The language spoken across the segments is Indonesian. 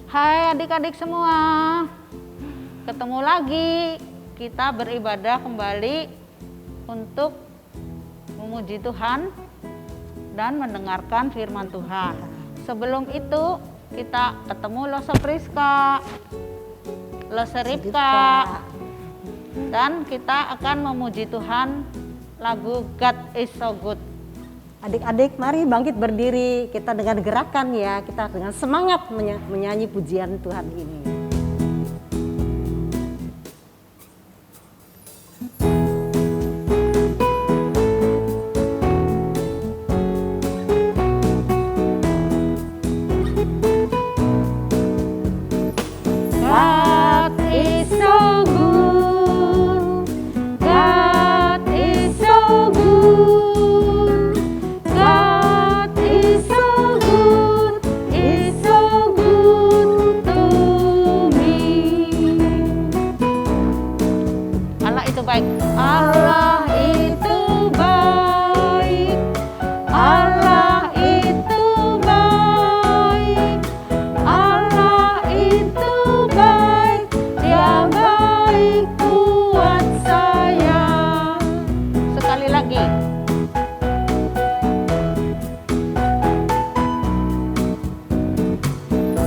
Hai adik-adik semua, ketemu lagi kita beribadah kembali untuk memuji Tuhan dan mendengarkan firman Tuhan. Sebelum itu kita ketemu Lo Priska, Lo Ripka, dan kita akan memuji Tuhan lagu God is so good. Adik-adik mari bangkit berdiri, kita dengan gerakan ya, kita dengan semangat menyanyi pujian Tuhan ini. God is so good, God is so good, God is so good to me. Allah itu baik, Allah itu baik, Allah itu baik, Allah itu baik, Dia baik buat saya. Sekali lagi.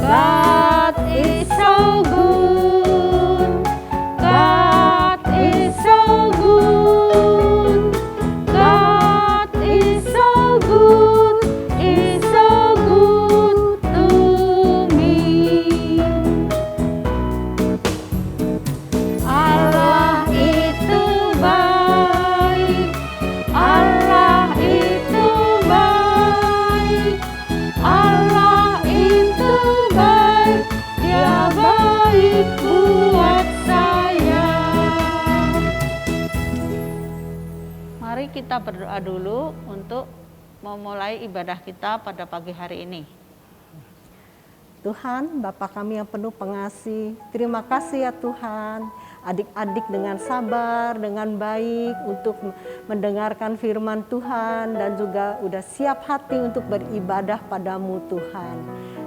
God is so good, God is so good, God is so good to me. Allah itu baik, Allah itu baik, Allah itu baik, Dia baik buat saya. Mari kita berdoa dulu untuk memulai ibadah kita pada pagi hari ini. Tuhan, Bapa kami yang penuh pengasih, terima kasih ya Tuhan, adik-adik dengan sabar, dengan baik untuk mendengarkan firman Tuhan dan juga udah siap hati untuk beribadah padamu Tuhan.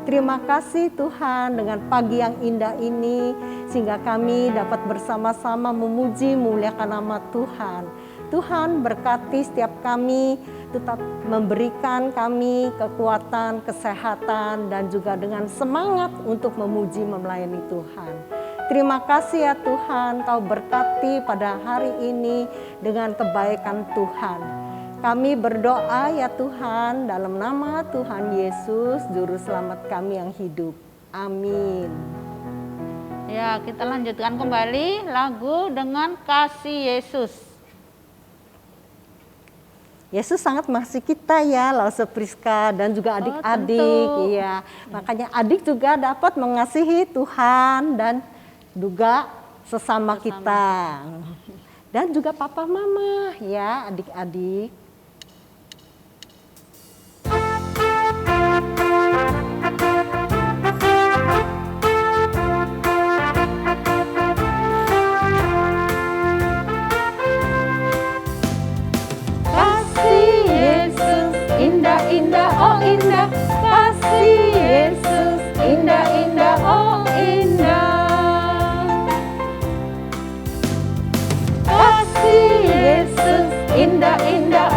Terima kasih Tuhan dengan pagi yang indah ini sehingga kami dapat bersama-sama memuji muliakan nama Tuhan. Tuhan berkati setiap kami, tetap memberikan kami kekuatan, kesehatan, dan juga dengan semangat untuk memuji melayani Tuhan. Terima kasih ya Tuhan, Kau berkati pada hari ini dengan kebaikan Tuhan. Kami berdoa ya Tuhan dalam nama Tuhan Yesus, Juru Selamat kami yang hidup. Amin. Ya, kita lanjutkan kembali lagu dengan Kasih Yesus. Yesus sangat mengasihi kita ya, Lause Priska dan juga adik-adik. Iya, makanya adik juga dapat mengasihi Tuhan dan juga sesama kita. Dan juga papa mama ya, adik-adik. Indah, oh indah, kasih Yesus, indah, indah, oh indah. Kasih Yesus, indah, indah,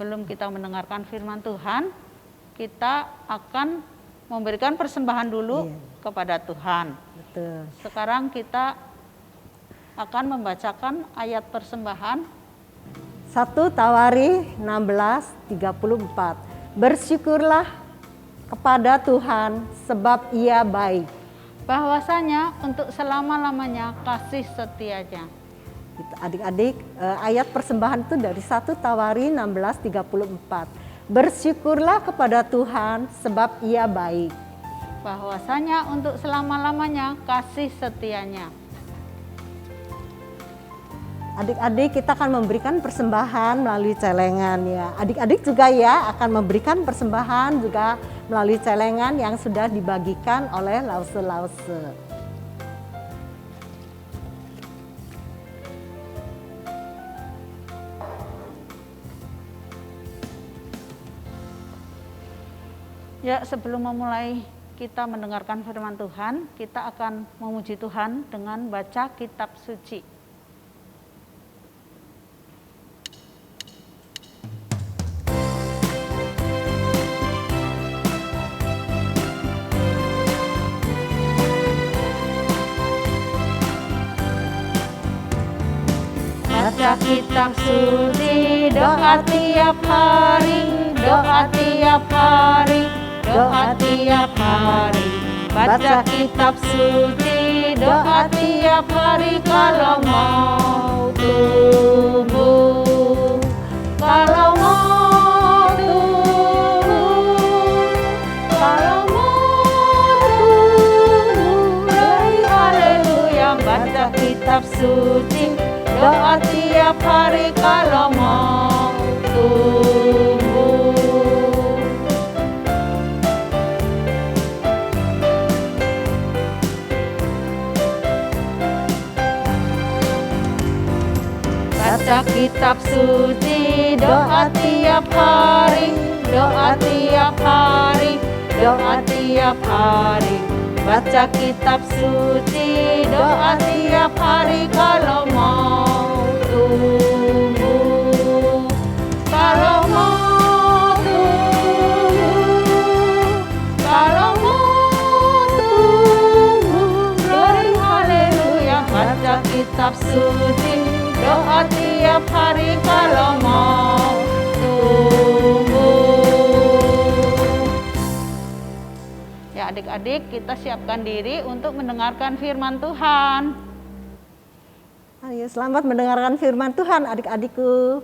sebelum kita mendengarkan firman Tuhan, kita akan memberikan persembahan dulu kepada Tuhan. Betul. Sekarang kita akan membacakan ayat persembahan. 1 Tawari 16:34. Bersyukurlah kepada Tuhan sebab Ia baik. Bahwasanya untuk selama-lamanya kasih setianya. Adik-adik, ayat persembahan itu dari 1 Tawari 16:34. Bersyukurlah kepada Tuhan sebab Ia baik. Bahwasanya untuk selama-lamanya kasih setianya. Adik-adik, kita akan memberikan persembahan melalui celengan ya. Adik-adik juga ya akan memberikan persembahan juga melalui celengan yang sudah dibagikan oleh lause-lause. Ya, sebelum memulai kita mendengarkan firman Tuhan, kita akan memuji Tuhan dengan baca kitab suci. Baca kitab suci, doa tiap hari, doa tiap hari, doa tiap hari. Baca kitab suci, doa tiap hari kalau mau tumbuh. Kalau mau tumbuh, kalau mau tumbuh. Haleluya, baca kitab suci, doa tiap hari kalau mau tumbuh. Baca kitab suci, doa tiap hari, doa tiap hari, doa tiap hari. Baca kitab suci, doa tiap hari kalau mau tumbuh. Kalau mau tumbuh, kalau mau tumbuh. Glory haleluya, baca kitab suci, doa tiap hari kalau mau tumbuh. Ya adik-adik, kita siapkan diri untuk mendengarkan firman Tuhan. Ayo selamat mendengarkan firman Tuhan adik-adikku.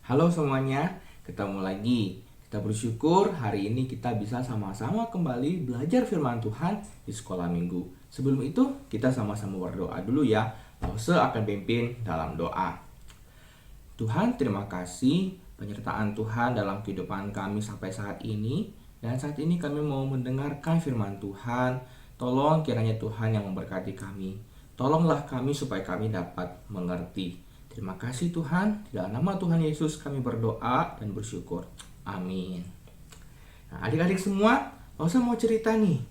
Halo semuanya, ketemu lagi. Kita bersyukur hari ini kita bisa sama-sama kembali belajar firman Tuhan di sekolah minggu. Sebelum itu kita sama-sama berdoa dulu ya. Lause akan pimpin dalam doa. Tuhan, terima kasih penyertaan Tuhan dalam kehidupan kami sampai saat ini. Dan saat ini kami mau mendengarkan firman Tuhan. Tolong kiranya Tuhan yang memberkati kami. Tolonglah kami supaya kami dapat mengerti. Terima kasih Tuhan. Di dalam nama Tuhan Yesus kami berdoa dan bersyukur. Amin. Nah, adik-adik semua, Lause mau cerita nih.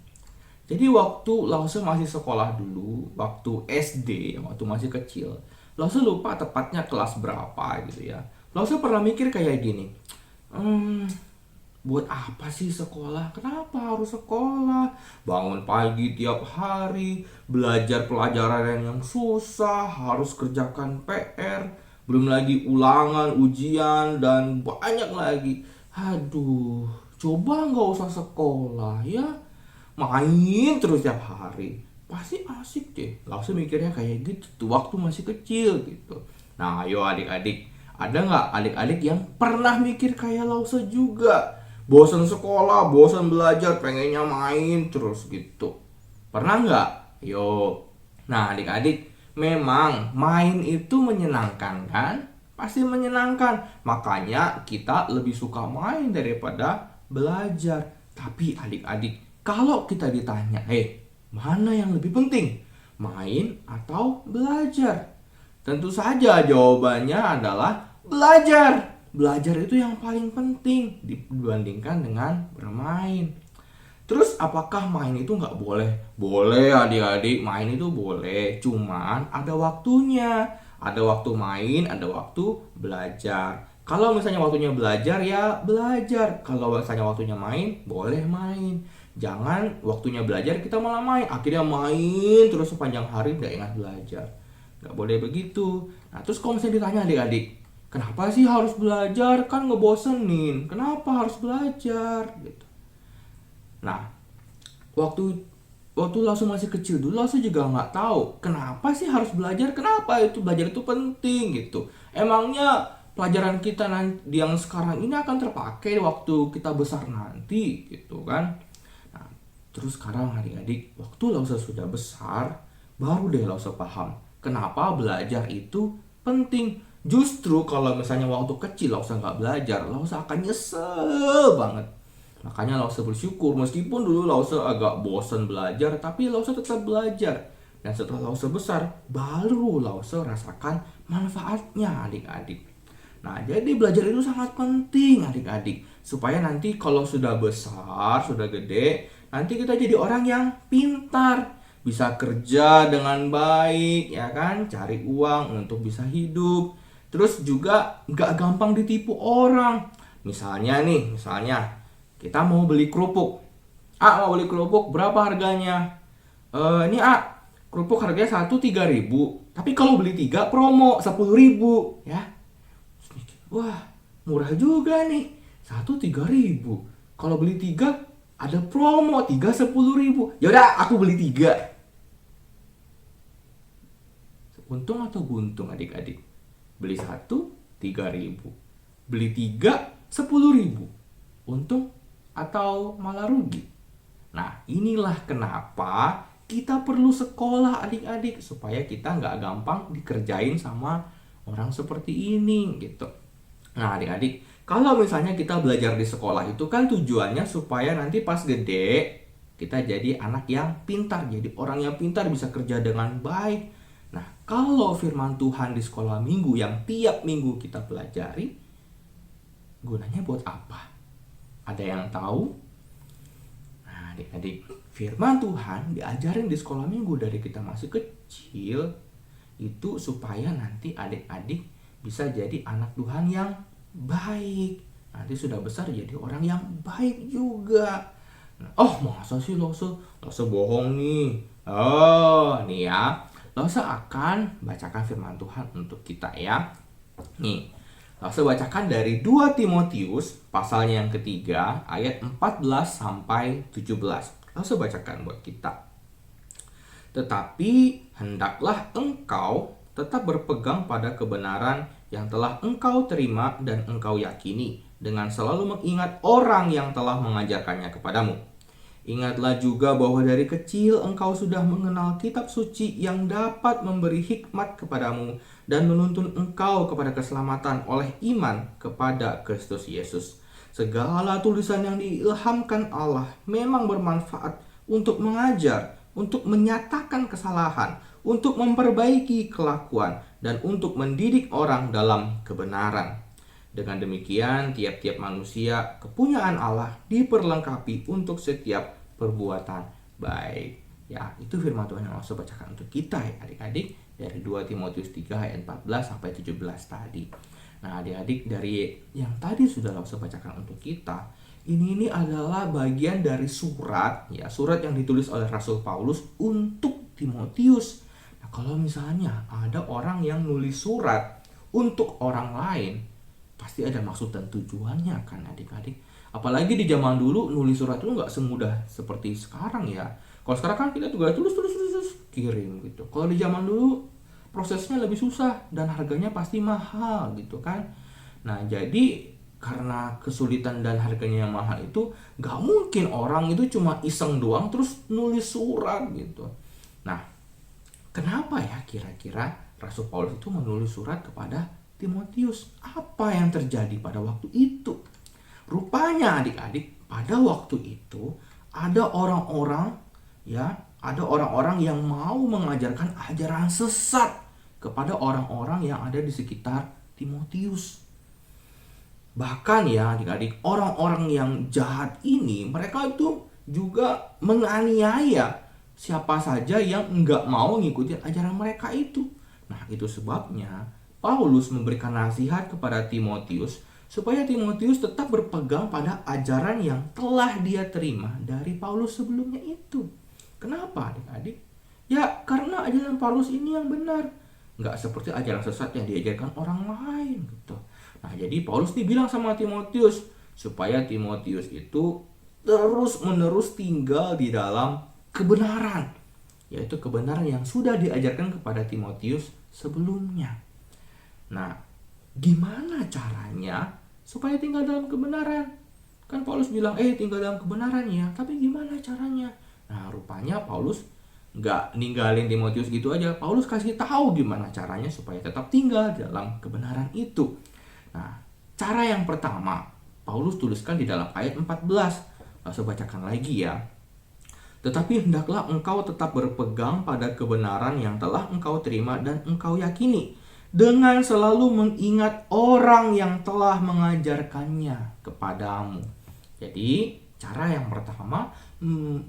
Jadi waktu Lause masih sekolah dulu, waktu SD, waktu masih kecil, Lause lupa tepatnya kelas berapa gitu ya. Lause pernah mikir kayak gini, buat apa sih sekolah? Kenapa harus sekolah? Bangun pagi tiap hari, belajar pelajaran yang susah, harus kerjakan PR, belum lagi ulangan, ujian, dan banyak lagi. Aduh, coba nggak usah sekolah ya, main terus tiap hari. Pasti asik deh. Langsung mikirnya kayak gitu tuh waktu masih kecil gitu. Nah, ayo adik-adik, ada nggak adik-adik yang pernah mikir kayak Lause juga? Bosan sekolah, bosan belajar, pengennya main terus gitu. Pernah nggak? Yo. Nah adik-adik, memang main itu menyenangkan kan? Pasti menyenangkan. Makanya kita lebih suka main daripada belajar. Tapi adik-adik, kalau kita ditanya, mana yang lebih penting? Main atau belajar? Tentu saja jawabannya adalah belajar. Belajar itu yang paling penting dibandingkan dengan bermain. Terus apakah main itu nggak boleh? Boleh adik-adik, main itu boleh. Cuman ada waktunya. Ada waktu main, ada waktu belajar. Kalau misalnya waktunya belajar ya belajar. Kalau misalnya waktunya main, boleh main. Jangan waktunya belajar kita malah main. Akhirnya main terus sepanjang hari nggak ingat belajar. Nggak boleh begitu. Nah terus kalau misalnya ditanya adik-adik, kenapa sih harus belajar? Kan ngebosenin. Kenapa harus belajar? Gitu. Nah, waktu Lasso masih kecil dulu, Lasso juga nggak tahu kenapa sih harus belajar, kenapa itu belajar itu penting gitu. Emangnya pelajaran kita nanti yang sekarang ini akan terpakai waktu kita besar nanti gitu kan. Nah, terus sekarang adik-adik, waktu Lasso sudah besar, baru deh Lasso paham kenapa belajar itu penting. Justru kalau misalnya waktu kecil Lasso nggak belajar, Lasso akan nyesel banget. Makanya Lasso bersyukur, meskipun dulu Lasso agak bosan belajar, tapi Lasso tetap belajar. Dan setelah Lasso besar, baru Lasso rasakan manfaatnya adik-adik. Nah, jadi belajar itu sangat penting adik-adik. Supaya nanti kalau sudah besar, sudah gede, nanti kita jadi orang yang pintar. Bisa kerja dengan baik, ya kan? Cari uang untuk bisa hidup. Terus juga nggak gampang ditipu orang. Misalnya kita mau beli kerupuk. Mau beli kerupuk, berapa harganya? Ini kerupuk harganya 1 3.000. Tapi kalau beli 3 promo 10.000, ya. Wah, murah juga nih. 1 3.000. Kalau beli 3 ada promo 3 10.000. Yaudah, aku beli 3. Untung atau buntung adik-adik? Beli 1 3.000. Beli 3 10.000. Untung atau malah rugi? Nah, inilah kenapa kita perlu sekolah adik-adik, supaya kita nggak gampang dikerjain sama orang seperti ini gitu. Nah adik-adik, kalau misalnya kita belajar di sekolah itu kan tujuannya supaya nanti pas gede kita jadi anak yang pintar, jadi orang yang pintar, bisa kerja dengan baik. Nah, kalau firman Tuhan di sekolah minggu yang tiap minggu kita pelajari, gunanya buat apa? Ada yang tahu? Nah, adik-adik, firman Tuhan diajarin di sekolah minggu dari kita masih kecil itu supaya nanti adik-adik bisa jadi anak Tuhan yang baik. Nanti sudah besar jadi orang yang baik juga. Oh, masa sih Lasso bohong nih. Oh, nih ya. Lasso akan bacakan firman Tuhan untuk kita ya. Nih, Lasso bacakan dari 2 Timotius pasalnya yang ketiga ayat 14 sampai 17. Lasso bacakan buat kita. Tetapi hendaklah engkau tetap berpegang pada kebenaran yang telah engkau terima dan engkau yakini, dengan selalu mengingat orang yang telah mengajarkannya kepadamu. Ingatlah juga bahwa dari kecil engkau sudah mengenal kitab suci yang dapat memberi hikmat kepadamu dan menuntun engkau kepada keselamatan oleh iman kepada Kristus Yesus. Segala tulisan yang diilhamkan Allah memang bermanfaat untuk mengajar, untuk menyatakan kesalahan, untuk memperbaiki kelakuan, dan untuk mendidik orang dalam kebenaran. Dengan demikian, tiap-tiap manusia kepunyaan Allah diperlengkapi untuk setiap perbuatan baik. Ya, itu firman Tuhan yang Lasso bacakan untuk kita ya adik-adik, dari 2 Timotius 3 ayat 14 sampai 17 tadi. Nah, adik-adik, dari yang tadi sudah Lasso bacakan untuk kita, ini adalah bagian dari surat yang ditulis oleh Rasul Paulus untuk Timotius. Nah, kalau misalnya ada orang yang nulis surat untuk orang lain, pasti ada maksud dan tujuannya kan adik-adik. Apalagi di zaman dulu nulis surat itu nggak semudah seperti sekarang ya. Kalau sekarang kan kita juga tulis kirim gitu. Kalau di zaman dulu prosesnya lebih susah dan harganya pasti mahal gitu kan. Nah, jadi karena kesulitan dan harganya yang mahal itu, nggak mungkin orang itu cuma iseng doang terus nulis surat gitu. Nah, kenapa ya kira-kira Rasul Paulus itu menulis surat kepada Timotius? Apa yang terjadi pada waktu itu? Rupanya adik-adik, pada waktu itu ada orang-orang yang mau mengajarkan ajaran sesat kepada orang-orang yang ada di sekitar Timotius. Bahkan ya adik-adik, orang-orang yang jahat ini, mereka itu juga menganiaya siapa saja yang nggak mau ngikutin ajaran mereka itu. Nah, itu sebabnya Paulus memberikan nasihat kepada Timotius supaya Timotius tetap berpegang pada ajaran yang telah dia terima dari Paulus sebelumnya itu. Kenapa adik-adik? Ya karena ajaran Paulus ini yang benar, nggak seperti ajaran sesat yang diajarkan orang lain gitu. Nah jadi Paulus nih bilang sama Timotius supaya Timotius itu terus-menerus tinggal di dalam kebenaran, yaitu kebenaran yang sudah diajarkan kepada Timotius sebelumnya. Nah, gimana caranya supaya tinggal dalam kebenaran? Kan Paulus bilang, tinggal dalam kebenaran ya, tapi gimana caranya? Nah, rupanya Paulus nggak ninggalin Timotius gitu aja. Paulus kasih tahu gimana caranya supaya tetap tinggal dalam kebenaran itu. Nah, cara yang pertama, Paulus tuliskan di dalam ayat 14. Langsung bacakan lagi ya. Tetapi hendaklah engkau tetap berpegang pada kebenaran yang telah engkau terima dan engkau yakini, dengan selalu mengingat orang yang telah mengajarkannya kepadamu. Jadi cara yang pertama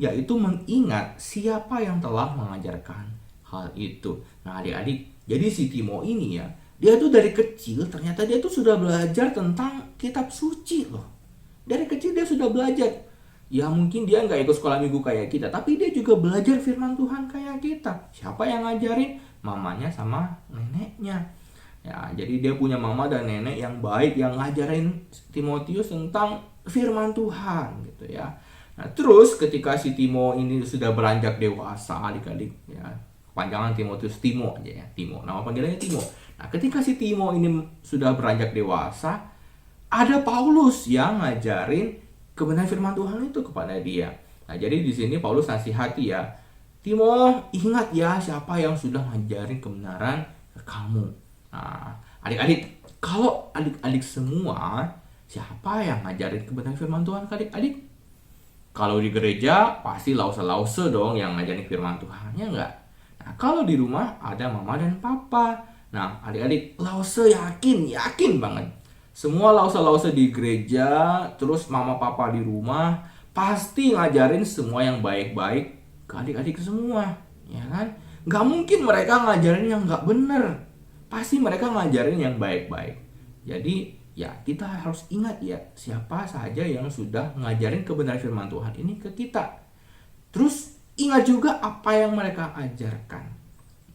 yaitu mengingat siapa yang telah mengajarkan hal itu. Nah adik-adik, jadi si Timo ini ya, dia tuh dari kecil ternyata dia tuh sudah belajar tentang kitab suci loh. Dari kecil dia sudah belajar. Ya mungkin dia nggak ikut sekolah minggu kayak kita, tapi dia juga belajar firman Tuhan kayak kita. Siapa yang ngajarin? Mamanya sama neneknya. Ya, jadi dia punya mama dan nenek yang baik yang ngajarin Timotius tentang firman Tuhan gitu ya. Nah, terus ketika si Timo ini sudah beranjak dewasa, adik-adik ya, panjangan Timotius Timo aja ya, Timo. Nama panggilannya Timo. Nah, ketika si Timo ini sudah beranjak dewasa, ada Paulus yang ngajarin kebenaran firman Tuhan itu kepada dia. Nah, jadi di sini Paulus nasihati ya, Timo, ingat ya siapa yang sudah ngajarin kebenaran ke kamu. Nah, adik-adik, kalau adik-adik semua, siapa yang ngajarin kebenaran firman Tuhan ke adik-adik? Kalau di gereja, pasti lause-lause dong yang ngajarin firman Tuhan, ya enggak? Nah, kalau di rumah, ada mama dan papa. Nah, adik-adik, lause yakin banget. Semua lause-lause di gereja, terus mama papa di rumah, pasti ngajarin semua yang baik-baik ke adik-adik semua, ya kan? Nggak mungkin mereka ngajarin yang nggak bener. Pasti mereka ngajarin yang baik-baik. Jadi ya kita harus ingat ya siapa saja yang sudah ngajarin kebenaran firman Tuhan ini ke kita. Terus ingat juga apa yang mereka ajarkan.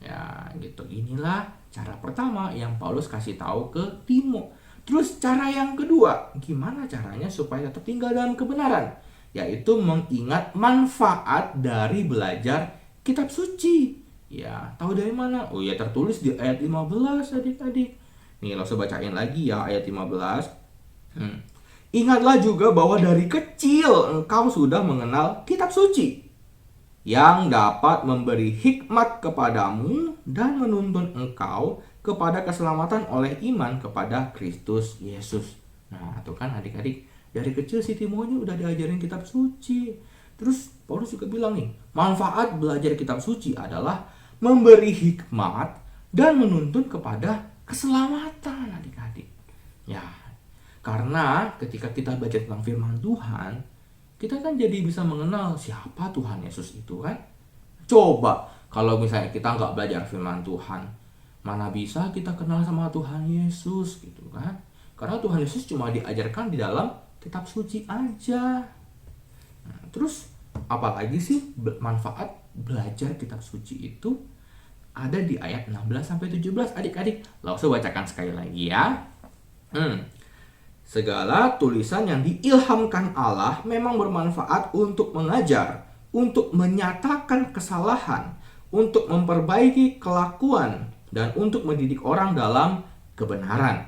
Ya gitu, inilah cara pertama yang Paulus kasih tahu ke Timo. Terus cara yang kedua, gimana caranya supaya tetap tinggal dalam kebenaran? Yaitu mengingat manfaat dari belajar kitab suci. Ya, tahu dari mana? Oh ya, tertulis di ayat 15 adik-adik. Nih, langsung bacain lagi ya ayat 15. Ingatlah juga bahwa dari kecil engkau sudah mengenal kitab suci yang dapat memberi hikmat kepadamu dan menuntun engkau kepada keselamatan oleh iman kepada Kristus Yesus. Nah, itu kan adik-adik, dari kecil si Timo ini udah diajarin kitab suci. Terus Paulus juga bilang nih, manfaat belajar kitab suci adalah memberi hikmat dan menuntun kepada keselamatan adik-adik. Ya, karena ketika kita baca tentang firman Tuhan, kita kan jadi bisa mengenal siapa Tuhan Yesus itu kan. Coba kalau misalnya kita nggak belajar firman Tuhan, mana bisa kita kenal sama Tuhan Yesus gitu kan. Karena Tuhan Yesus cuma diajarkan di dalam kitab suci aja. Nah, terus apalagi sih manfaat belajar kitab suci itu? Ada di ayat 16-17 adik-adik. Langsung bacakan sekali lagi ya. Segala tulisan yang diilhamkan Allah memang bermanfaat untuk mengajar, untuk menyatakan kesalahan, untuk memperbaiki kelakuan, dan untuk mendidik orang dalam kebenaran.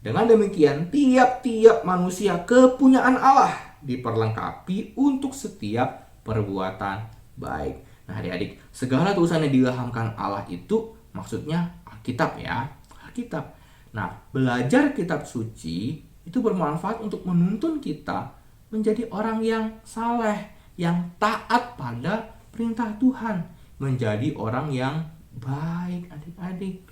Dengan demikian, tiap-tiap manusia kepunyaan Allah diperlengkapi untuk setiap perbuatan baik. Nah adik-adik, segala tulisan yang diilhamkan Allah itu maksudnya Alkitab ya, Alkitab. Nah, belajar kitab suci itu bermanfaat untuk menuntun kita menjadi orang yang saleh, yang taat pada perintah Tuhan, menjadi orang yang baik adik-adik.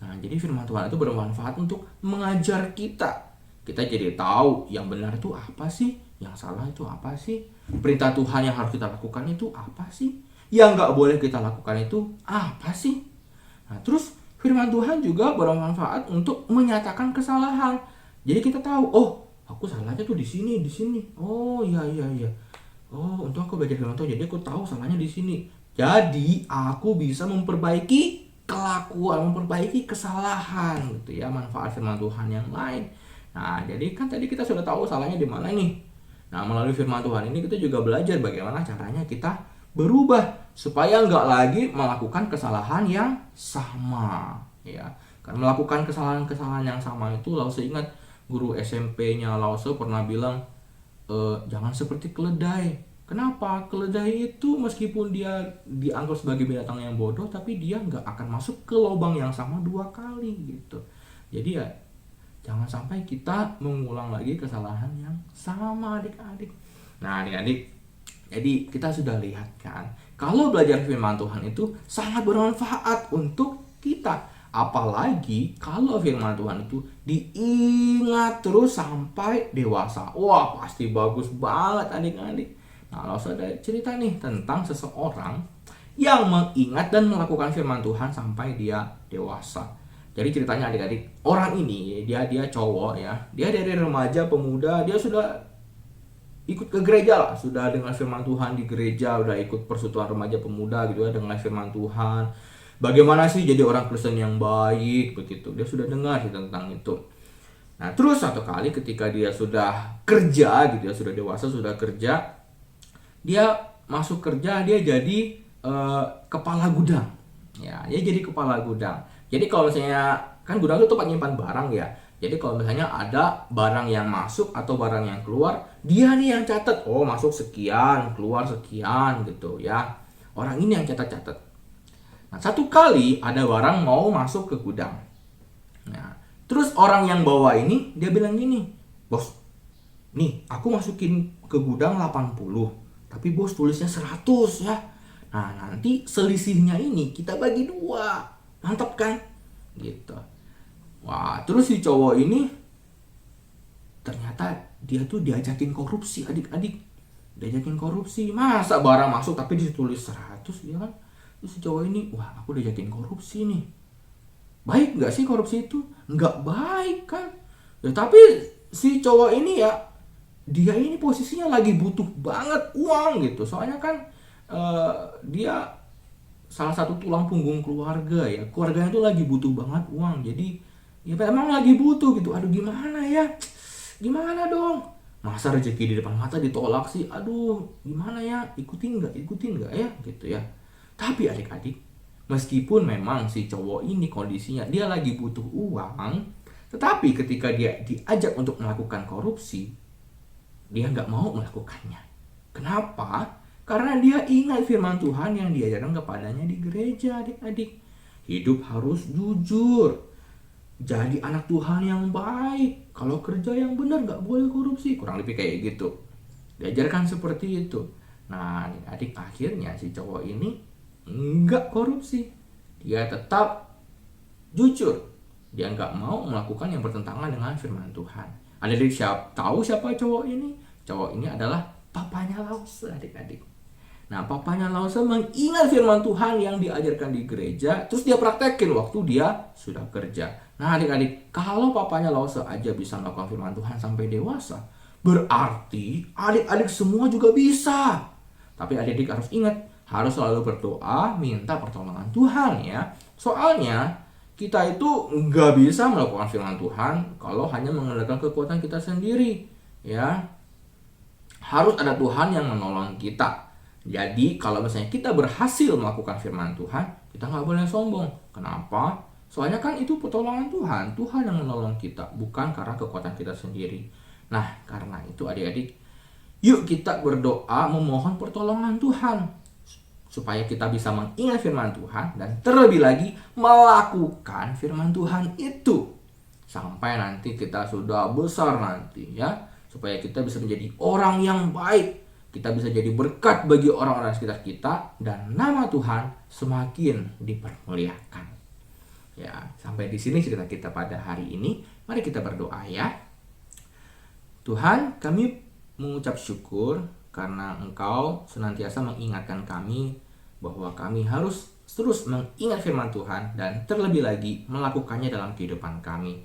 Nah, jadi firman Tuhan itu bermanfaat untuk mengajar kita. Kita jadi tahu yang benar itu apa sih, yang salah itu apa sih, perintah Tuhan yang harus kita lakukan itu apa sih, yang nggak boleh kita lakukan itu apa sih. Nah, terus firman Tuhan juga bermanfaat untuk menyatakan kesalahan. Jadi kita tahu, oh, aku salahnya tuh di sini, di sini. Oh, iya. Oh, untuk aku belajar firman Tuhan, jadi aku tahu salahnya di sini. Jadi aku bisa memperbaiki kelakuan, memperbaiki kesalahan gitu ya, manfaat firman Tuhan yang lain. Nah, jadi kan tadi kita sudah tahu salahnya di mana nih. Nah, melalui firman Tuhan ini kita juga belajar bagaimana caranya kita berubah supaya nggak lagi melakukan kesalahan yang sama ya. Karena melakukan kesalahan-kesalahan yang sama itu, Lause ingat guru SMP-nya Lause pernah bilang, jangan seperti keledai. Kenapa? Keledai itu meskipun dia dianggap sebagai binatang yang bodoh, tapi dia nggak akan masuk ke lubang yang sama 2 kali gitu. Jadi ya jangan sampai kita mengulang lagi kesalahan yang sama, adik-adik. Nah, adik-adik, jadi kita sudah lihat kan, kalau belajar firman Tuhan itu sangat bermanfaat untuk kita. Apalagi kalau firman Tuhan itu diingat terus sampai dewasa. Wah, pasti bagus banget adik-adik. Nah, kalau ada cerita nih tentang seseorang yang mengingat dan melakukan firman Tuhan sampai dia dewasa. Jadi ceritanya adik-adik, orang ini dia cowok ya. Dia dari remaja pemuda, dia sudah ikut ke gereja lah, sudah dengar firman Tuhan di gereja, udah ikut persekutuan remaja pemuda gitu ya, dengar firman Tuhan. Bagaimana sih jadi orang Kristen yang baik begitu. Dia sudah dengar sih tentang itu. Nah, terus satu kali ketika dia sudah kerja gitu ya, sudah dewasa, sudah kerja, dia masuk kerja, dia jadi kepala gudang. Ya, dia jadi kepala gudang. Jadi kalau misalnya kan gudang itu tempat nyimpan barang ya. Jadi kalau misalnya ada barang yang masuk atau barang yang keluar, dia nih yang catat. Oh, masuk sekian, keluar sekian gitu ya. Orang ini yang catat-catat. Nah, satu kali ada barang mau masuk ke gudang. Nah, terus orang yang bawa ini dia bilang gini, "Bos, nih aku masukin ke gudang 80, tapi bos tulisnya 100 ya. Nah, nanti selisihnya ini kita bagi 2. Mantap kan?" Gitu. Wah, terus si cowok ini ternyata dia tuh diajakin korupsi, adik-adik. Diajakin korupsi. Masa barang masuk tapi ditulis 100 ya kan? Terus si cowok ini, wah, aku diajakin korupsi nih. Baik nggak sih korupsi itu? Nggak baik kan? Ya, tapi si cowok ini ya, dia ini posisinya lagi butuh banget uang gitu. Soalnya kan dia salah satu tulang punggung keluarga ya. Keluarganya tuh lagi butuh banget uang. Jadi ya memang lagi butuh gitu. Aduh, gimana ya? Gimana dong? Masa rezeki di depan mata ditolak sih? Aduh, gimana ya? Ikutin nggak ya? Gitu ya. Tapi adik-adik, meskipun memang si cowok ini kondisinya dia lagi butuh uang, tetapi ketika dia diajak untuk melakukan korupsi, dia nggak mau melakukannya. Kenapa? Karena dia ingat firman Tuhan yang diajarkan kepadanya di gereja, adik-adik. Hidup harus jujur. Jadi anak Tuhan yang baik. Kalau kerja yang benar nggak boleh korupsi. Kurang lebih kayak gitu. Diajarkan seperti itu. Nah, adik-adik, akhirnya si cowok ini nggak korupsi. Dia tetap jujur. Dia nggak mau melakukan yang bertentangan dengan firman Tuhan. Adik-adik tahu siapa cowok ini? Cowok ini adalah papanya Lause, adik-adik. Nah, papanya Lause mengingat firman Tuhan yang diajarkan di gereja, terus dia praktekin waktu dia sudah kerja. Nah, adik-adik, kalau papanya Lause aja bisa melakukan firman Tuhan sampai dewasa, berarti adik-adik semua juga bisa. Tapi adik-adik harus ingat, harus selalu berdoa, minta pertolongan Tuhan ya. Soalnya kita itu nggak bisa melakukan firman Tuhan kalau hanya mengandalkan kekuatan kita sendiri ya. Harus ada Tuhan yang menolong kita. Jadi kalau misalnya kita berhasil melakukan firman Tuhan, kita nggak boleh sombong. Kenapa? Soalnya kan itu pertolongan Tuhan. Tuhan yang menolong kita, bukan karena kekuatan kita sendiri. Nah, karena itu adik-adik, yuk kita berdoa memohon pertolongan Tuhan, supaya kita bisa mengingat firman Tuhan dan terlebih lagi melakukan firman Tuhan itu. Sampai nanti kita sudah besar nanti ya. Supaya kita bisa menjadi orang yang baik. Kita bisa jadi berkat bagi orang-orang sekitar kita. Dan nama Tuhan semakin dipermuliakan. Ya, sampai di sini cerita kita pada hari ini. Mari kita berdoa ya. Tuhan, kami mengucap syukur karena Engkau senantiasa mengingatkan kami bahwa kami harus terus mengingat firman Tuhan dan terlebih lagi melakukannya dalam kehidupan kami.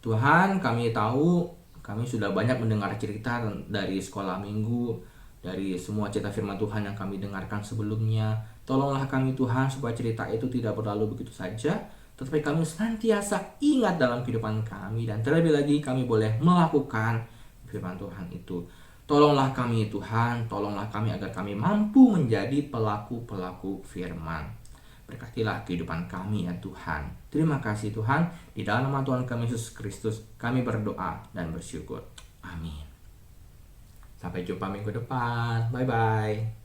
Tuhan, kami tahu kami sudah banyak mendengar cerita dari sekolah minggu, dari semua cerita firman Tuhan yang kami dengarkan sebelumnya. Tolonglah kami Tuhan supaya cerita itu tidak berlalu begitu saja, tetapi kami senantiasa ingat dalam kehidupan kami dan terlebih lagi kami boleh melakukan firman Tuhan itu. Tolonglah kami Tuhan, tolonglah kami agar kami mampu menjadi pelaku-pelaku firman. Berkatilah kehidupan kami ya Tuhan. Terima kasih Tuhan. Di dalam nama Tuhan kami Yesus Kristus kami berdoa dan bersyukur. Amin. Sampai jumpa minggu depan. Bye-bye.